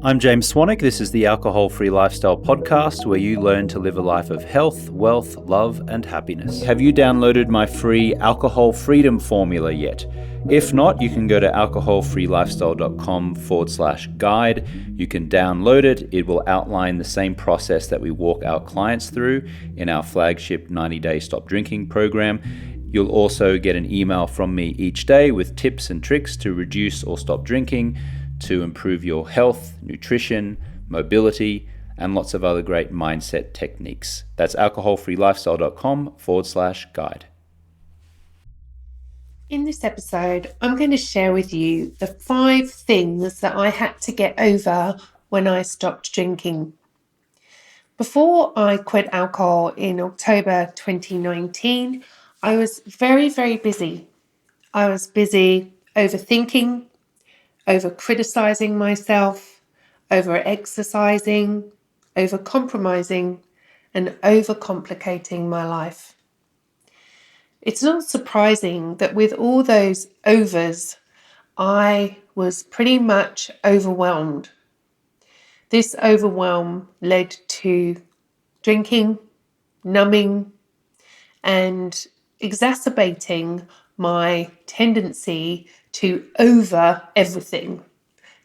I'm James Swanwick. This is the Alcohol Free Lifestyle Podcast, where you learn to live a life of health, wealth, love, and happiness. Have you downloaded my free Alcohol Freedom Formula yet? If not, you can go to alcoholfreelifestyle.com/guide. You can download it. It will outline the same process that we walk our clients through in our flagship 90-day stop drinking program. You'll also get an email from me each day with tips and tricks to reduce or stop drinking, to improve your health, nutrition, mobility, and lots of other great mindset techniques. That's alcoholfreelifestyle.com/guide. In this episode, I'm going to share with you the 5 things that I had to get over when I stopped drinking. Before I quit alcohol in October 2019, I was very, very busy. I was busy overthinking, over criticizing myself, over exercising, over compromising, and over complicating my life. It's not surprising that with all those overs, I was pretty much overwhelmed. This overwhelm led to drinking, numbing, and exacerbating my tendency to over everything,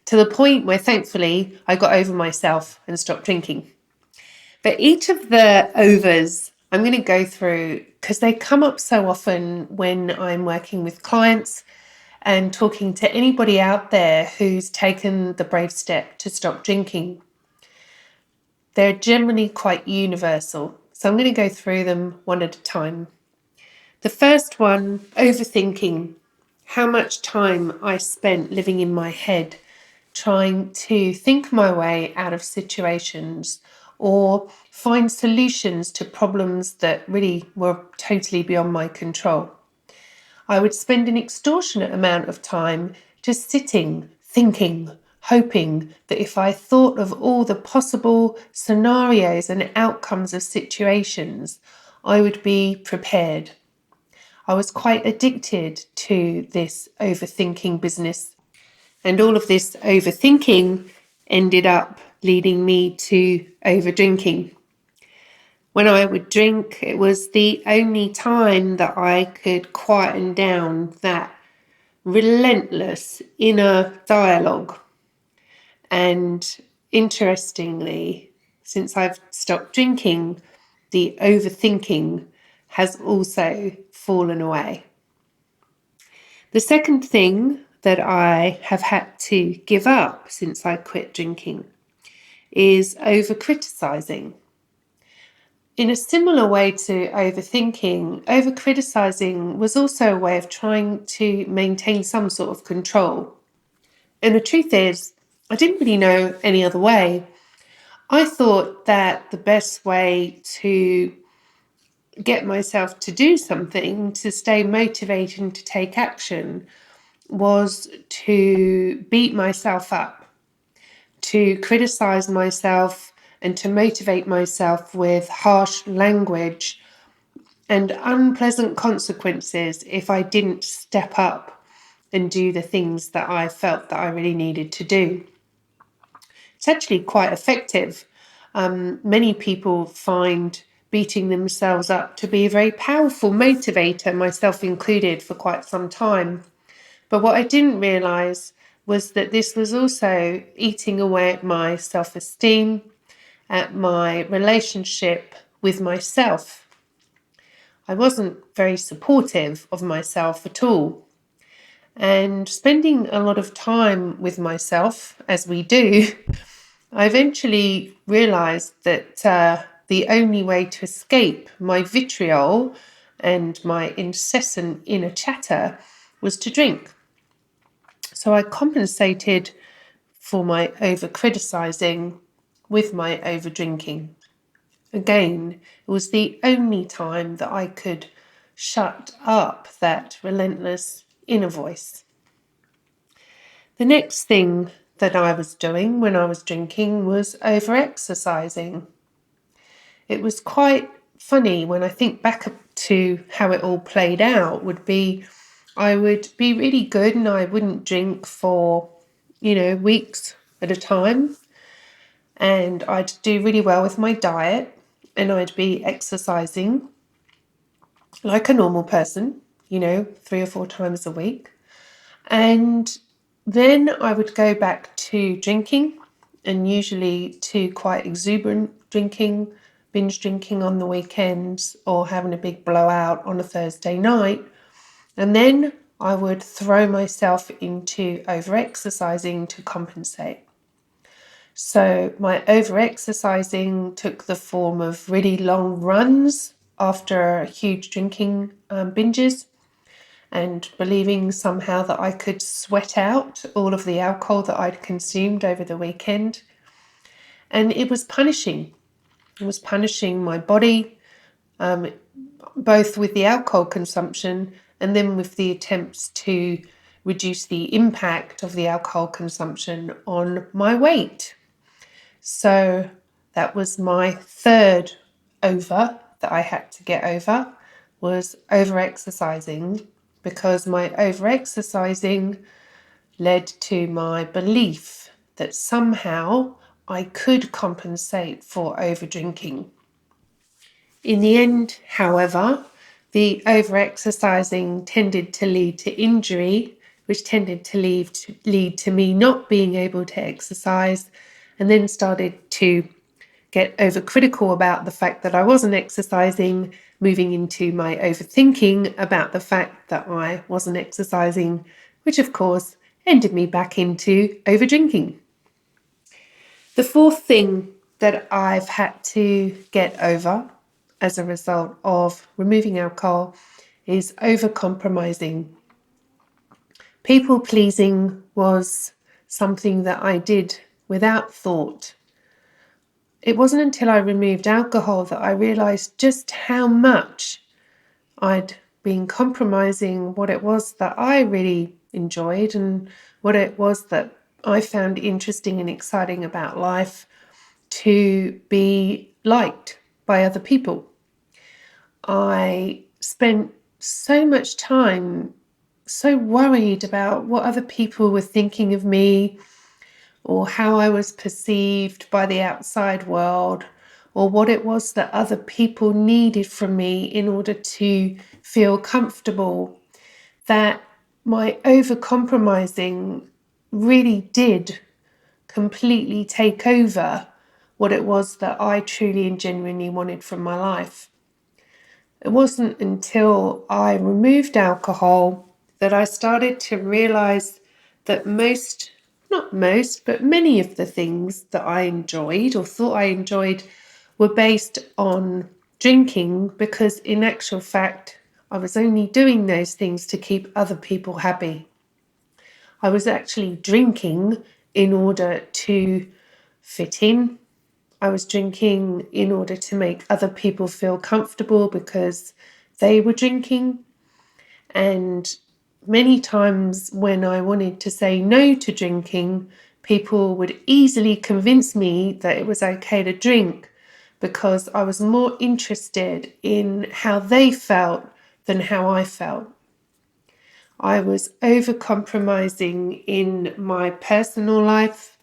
to the point where thankfully I got over myself and stopped drinking. But each of the overs I'm going to go through because they come up so often when I'm working with clients and talking to anybody out there who's taken the brave step to stop drinking. They're generally quite universal, so I'm going to go through them one at a time. The first one, overthinking. How much time I spent living in my head, trying to think my way out of situations or find solutions to problems that really were totally beyond my control. I would spend an extortionate amount of time just sitting, thinking, hoping that if I thought of all the possible scenarios and outcomes of situations, I would be prepared. I was quite addicted to this overthinking business. And all of this overthinking ended up leading me to overdrinking. When I would drink, it was the only time that I could quieten down that relentless inner dialogue. And interestingly, since I've stopped drinking, the overthinking has also fallen away. The second thing that I have had to give up since I quit drinking is over-criticizing. In a similar way to overthinking, over-criticizing was also a way of trying to maintain some sort of control. And the truth is, I didn't really know any other way. I thought that the best way to get myself to do something, to stay motivated and to take action, was to beat myself up, to criticize myself and to motivate myself with harsh language and unpleasant consequences if I didn't step up and do the things that I felt that I really needed to do. It's actually quite effective. Many people find beating themselves up to be a very powerful motivator, myself included, for quite some time. But what I didn't realise was that this was also eating away at my self-esteem, at my relationship with myself. I wasn't very supportive of myself at all. And spending a lot of time with myself, as we do, I eventually realised that the only way to escape my vitriol and my incessant inner chatter was to drink. So I compensated for my over-criticizing with my over-drinking. Again, it was the only time that I could shut up that relentless inner voice. The next thing that I was doing when I was drinking was over-exercising. It was quite funny when I think back to how it all played out. I would be really good and I wouldn't drink for, weeks at a time. and I'd do really well with my diet, and I'd be exercising like a normal person, 3 or 4 times a week. And then I would go back to drinking, and usually to quite exuberant drinking, binge drinking on the weekends, or having a big blowout on a Thursday night. And then I would throw myself into over exercising to compensate. So my over exercising took the form of really long runs after huge drinking binges, and believing somehow that I could sweat out all of the alcohol that I'd consumed over the weekend. And it was punishing. It was punishing my body, both with the alcohol consumption and then with the attempts to reduce the impact of the alcohol consumption on my weight. So that was my third over that I had to get over, was over exercising, because my over exercising led to my belief that somehow I could compensate for over drinking. In the end, however, the over exercising tended to lead to injury, which tended to lead to me not being able to exercise, and then started to get overcritical about the fact that I wasn't exercising, moving into my overthinking about the fact that I wasn't exercising, which of course ended me back into overdrinking. The fourth thing that I've had to get over as a result of removing alcohol is overcompromising. People pleasing was something that I did without thought. It wasn't until I removed alcohol that I realized just how much I'd been compromising what it was that I really enjoyed and what it was that I found interesting and exciting about life, to be liked by other people. I spent so much time so worried about what other people were thinking of me, or how I was perceived by the outside world, or what it was that other people needed from me in order to feel comfortable, that my overcompromising really did completely take over what it was that I truly and genuinely wanted from my life. It wasn't until I removed alcohol that I started to realize that not most, but many of the things that I enjoyed or thought I enjoyed were based on drinking, because in actual fact, I was only doing those things to keep other people happy. I was actually drinking in order to fit in. I was drinking in order to make other people feel comfortable because they were drinking. And many times when I wanted to say no to drinking, people would easily convince me that it was okay to drink, because I was more interested in how they felt than how I felt. I was over-compromising in my personal life.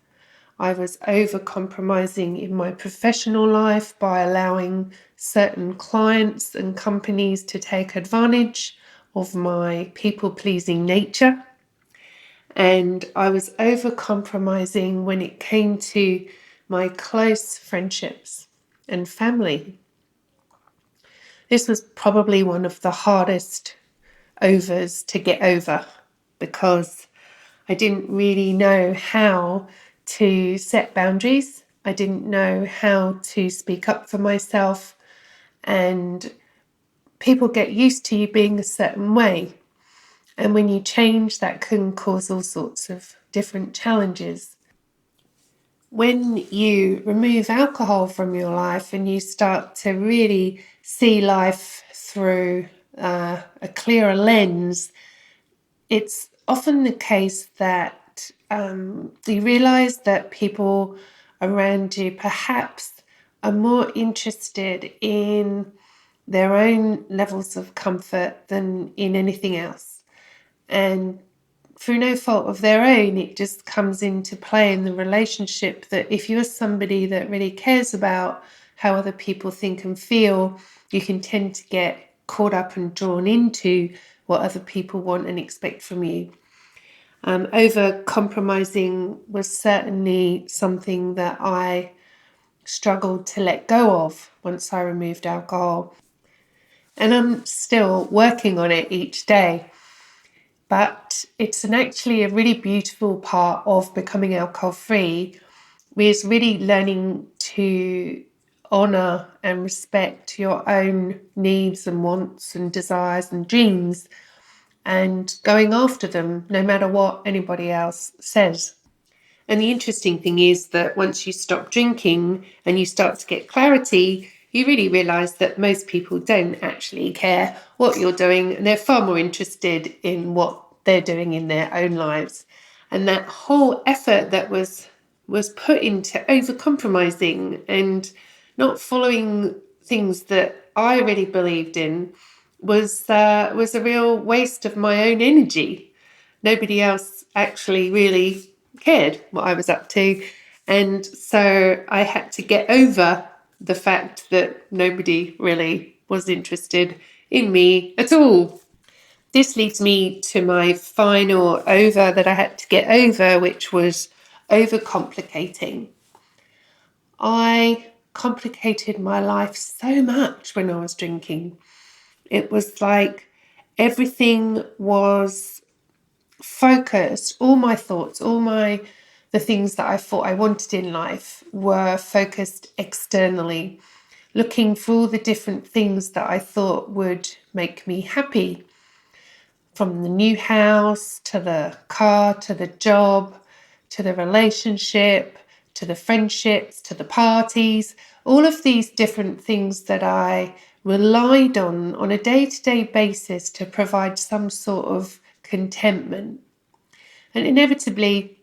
I was over-compromising in my professional life by allowing certain clients and companies to take advantage of my people-pleasing nature. And I was over-compromising when it came to my close friendships and family. This was probably one of the hardest overs to get over, because I didn't really know how to set boundaries. I didn't know how to speak up for myself, and people get used to you being a certain way. And when you change, that can cause all sorts of different challenges. When you remove alcohol from your life and you start to really see life through a clearer lens, it's often the case that you realize that people around you perhaps are more interested in their own levels of comfort than in anything else. And through no fault of their own, it just comes into play in the relationship that if you're somebody that really cares about how other people think and feel, you can tend to get caught up and drawn into what other people want and expect from you. Over compromising was certainly something that I struggled to let go of once I removed alcohol. And I'm still working on it each day. But it's actually a really beautiful part of becoming alcohol free, is really learning to honor and respect your own needs and wants and desires and dreams and going after them no matter what anybody else says. And the interesting thing is that once you stop drinking and you start to get clarity, you really realize that most people don't actually care what you're doing, and they're far more interested in what they're doing in their own lives. And that whole effort that was put into overcompromising and not following things that I really believed in was a real waste of my own energy. Nobody else actually really cared what I was up to. And so I had to get over the fact that nobody really was interested in me at all. This leads me to my final over that I had to get over, which was overcomplicating. I complicated my life so much when I was drinking. It was like everything was focused, all my thoughts, the things that I thought I wanted in life were focused externally, looking for all the different things that I thought would make me happy, from the new house to the car to the job to the relationship to the friendships to the parties, all of these different things that I relied on a day-to-day basis to provide some sort of contentment. And inevitably,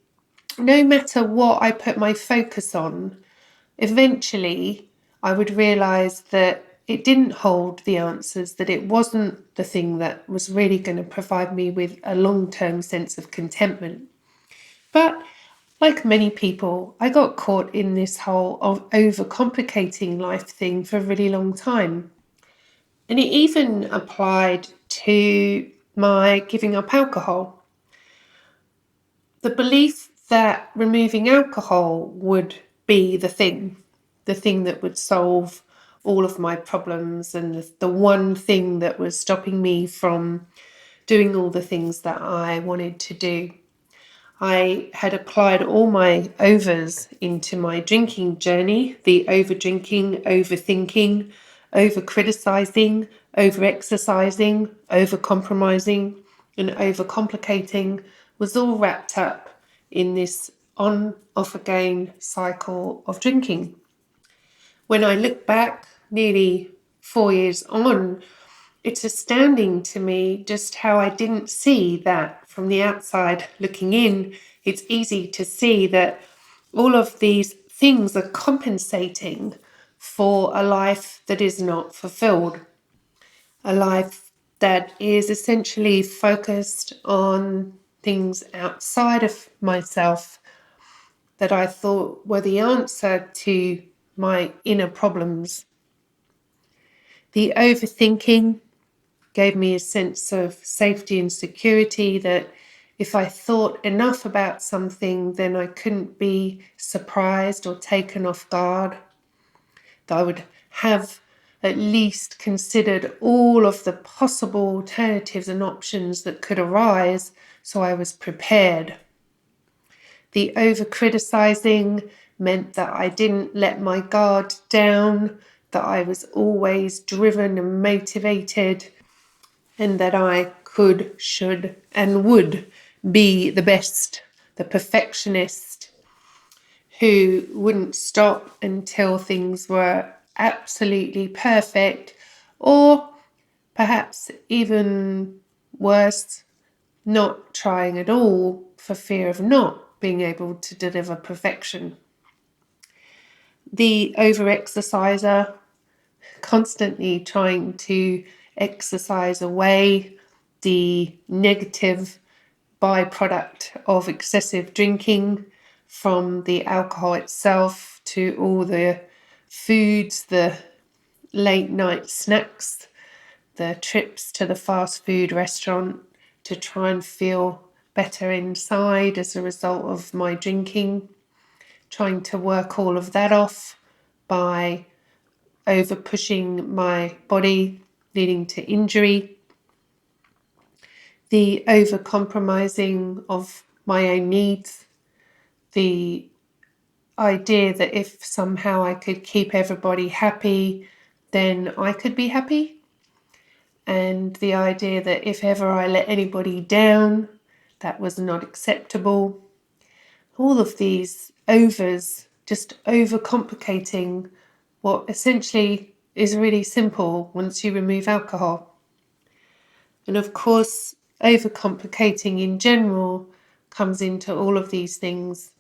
no matter what I put my focus on, eventually I would realize that it didn't hold the answers, that it wasn't the thing that was really going to provide me with a long-term sense of contentment. But like many people, I got caught in this whole of overcomplicating life thing for a really long time. And it even applied to my giving up alcohol. The belief that removing alcohol would be the thing that would solve all of my problems and the one thing that was stopping me from doing all the things that I wanted to do. I had applied all my overs into my drinking journey, the over drinking, overthinking, over criticizing, over exercising, over compromising, and over complicating was all wrapped up in this on off again cycle of drinking. When I look back nearly 4 years on, it's astounding to me just how I didn't see that from the outside looking in. It's easy to see that all of these things are compensating for a life that is not fulfilled, a life that is essentially focused on things outside of myself that I thought were the answer to my inner problems. The overthinking gave me a sense of safety and security, that if I thought enough about something, then I couldn't be surprised or taken off guard, that I would have at least considered all of the possible alternatives and options that could arise, so I was prepared. The over-criticizing meant that I didn't let my guard down, that I was always driven and motivated, and that I could, should, and would be the best, the perfectionist who wouldn't stop until things were absolutely perfect, or perhaps even worse, not trying at all for fear of not being able to deliver perfection. The over-exerciser, constantly trying to exercise away the negative byproduct of excessive drinking, from the alcohol itself to all the foods, the late night snacks, the trips to the fast food restaurant to try and feel better inside as a result of my drinking, trying to work all of that off by over pushing my body, leading to injury, the over compromising of my own needs, the idea that if somehow I could keep everybody happy, then I could be happy, and the idea that if ever I let anybody down, that was not acceptable. All of these overs, just overcomplicating what essentially is really simple once you remove alcohol. And of course, overcomplicating in general comes into all of these things.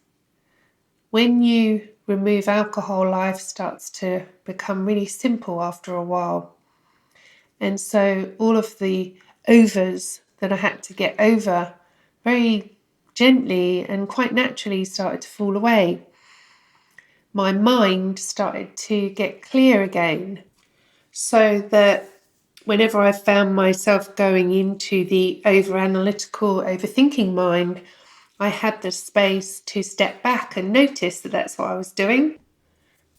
When you remove alcohol, life starts to become really simple after a while. And so all of the overs that I had to get over very gently and quite naturally started to fall away. My mind started to get clear again, so that whenever I found myself going into the over-analytical, overthinking mind, I had the space to step back and notice that that's what I was doing.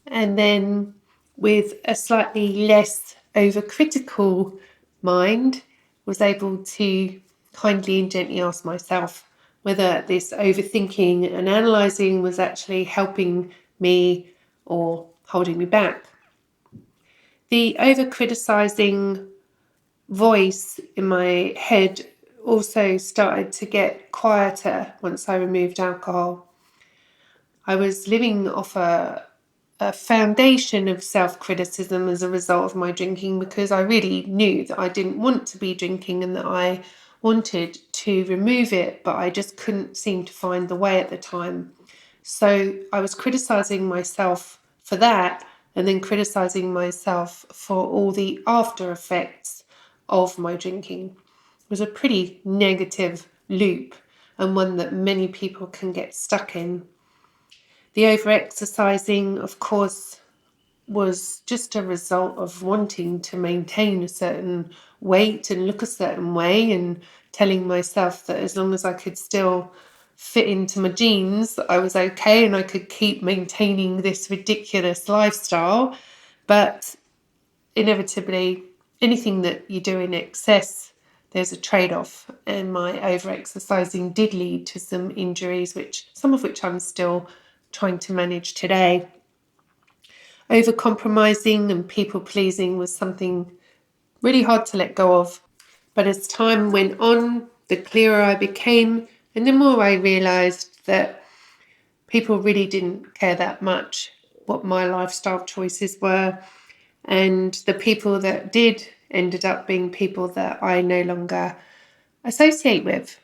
And then with a slightly less overcritical mind, was able to kindly and gently ask myself whether this overthinking and analysing was actually helping me or holding me back. The over-criticising voice in my head also started to get quieter once I removed alcohol. I was living off a foundation of self-criticism as a result of my drinking, because I really knew that I didn't want to be drinking and that I wanted to remove it, but I just couldn't seem to find the way at the time. So I was criticising myself for that, and then criticising myself for all the after effects of my drinking. It was a pretty negative loop, and one that many people can get stuck in. The over-exercising, of course, was just a result of wanting to maintain a certain weight and look a certain way, and telling myself that as long as I could still fit into my jeans, I was okay and I could keep maintaining this ridiculous lifestyle. But inevitably, anything that you do in excess, there's a trade-off, and my over-exercising did lead to some injuries, some of which I'm still trying to manage today. Over-compromising and people-pleasing was something really hard to let go of. But as time went on, the clearer I became, and the more I realised that people really didn't care that much what my lifestyle choices were. And the people that did ended up being people that I no longer associate with.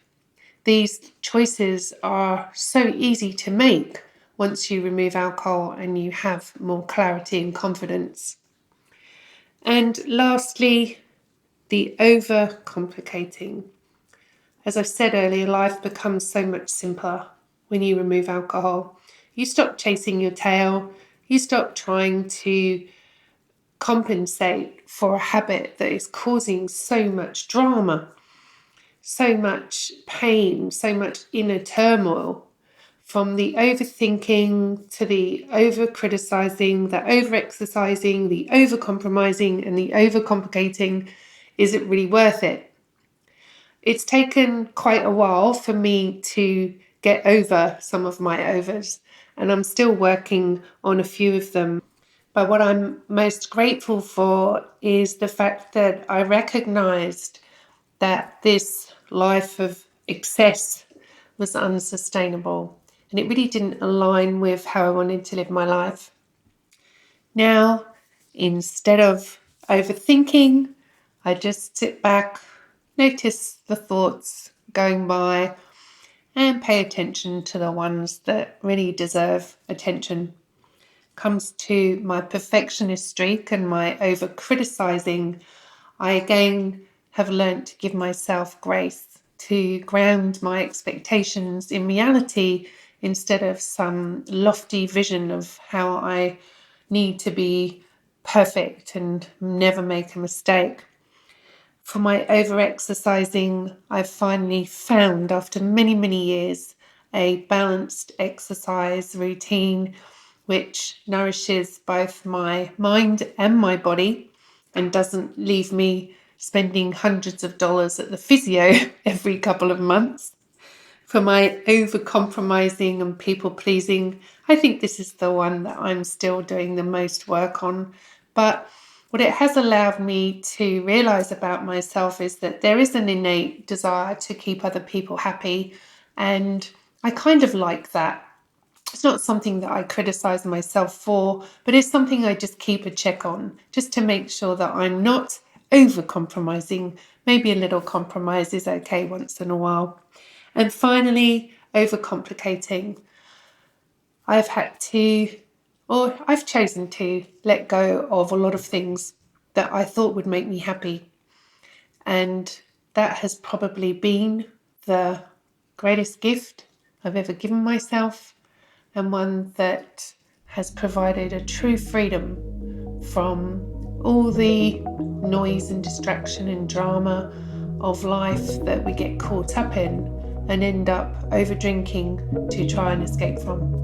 These choices are so easy to make once you remove alcohol and you have more clarity and confidence. And lastly, the overcomplicating. As I said earlier, life becomes so much simpler when you remove alcohol. You stop chasing your tail. You stop trying to compensate for a habit that is causing so much drama, so much pain, so much inner turmoil. From the overthinking to the over-criticising, the over-exercising, the over-compromising and the over-complicating, is it really worth it? It's taken quite a while for me to get over some of my overs, and I'm still working on a few of them. But what I'm most grateful for is the fact that I recognised that this life of excess was unsustainable, and it really didn't align with how I wanted to live my life. Now, instead of overthinking, I just sit back, notice the thoughts going by, and pay attention to the ones that really deserve attention. Comes to my perfectionist streak and my over criticizing, I again have learnt to give myself grace. to ground my expectations in reality instead of some lofty vision of how I need to be perfect and never make a mistake. For my over-exercising, I've finally found, after many, many years, a balanced exercise routine which nourishes both my mind and my body and doesn't leave me spending hundreds of dollars at the physio every couple of months. For my over-compromising and people-pleasing, I think this is the one that I'm still doing the most work on. But what it has allowed me to realize about myself is that there is an innate desire to keep other people happy. And I kind of like that. It's not something that I criticize myself for, but it's something I just keep a check on, just to make sure that I'm not over compromising. Maybe a little compromise is okay once in a while. And finally, overcomplicating. I've had to, or I've chosen to let go of a lot of things that I thought would make me happy. And that has probably been the greatest gift I've ever given myself, and one that has provided a true freedom from all the noise and distraction and drama of life that we get caught up in and end up over drinking to try and escape from.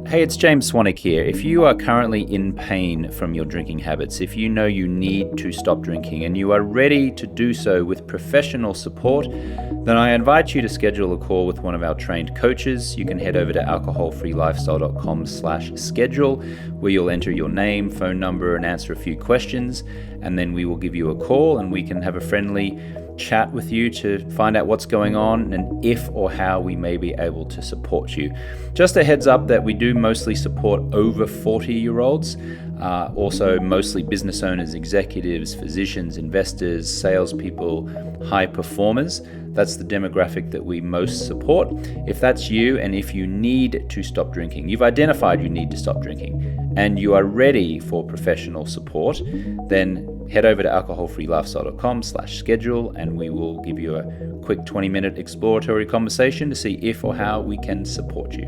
Hey, it's James Swanwick here. If you are currently in pain from your drinking habits, if you know you need to stop drinking and you are ready to do so with professional support, then I invite you to schedule a call with one of our trained coaches. You can head over to alcoholfreelifestyle.com/schedule, where you'll enter your name, phone number, and answer a few questions. And then we will give you a call and we can have a friendly chat with you to find out what's going on and if or how we may be able to support you. Just a heads up that we do mostly support over 40-year-olds, also mostly business owners, executives, physicians, investors, salespeople, high performers. That's the demographic that we most support. If that's you and if you need to stop drinking, you've identified you need to stop drinking and you are ready for professional support, then head over to alcoholfreelifestyle.com/schedule and we will give you a quick 20-minute exploratory conversation to see if or how we can support you.